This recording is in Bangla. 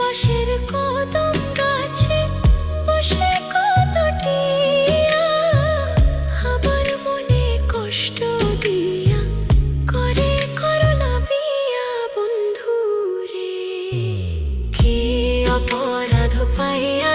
পাশের কদম গাছে বসে কতটিয়া আমার মনে কষ্ট দিয়া করে করলা বিয়া বন্ধু রে। কি অপরাধ পাইয়া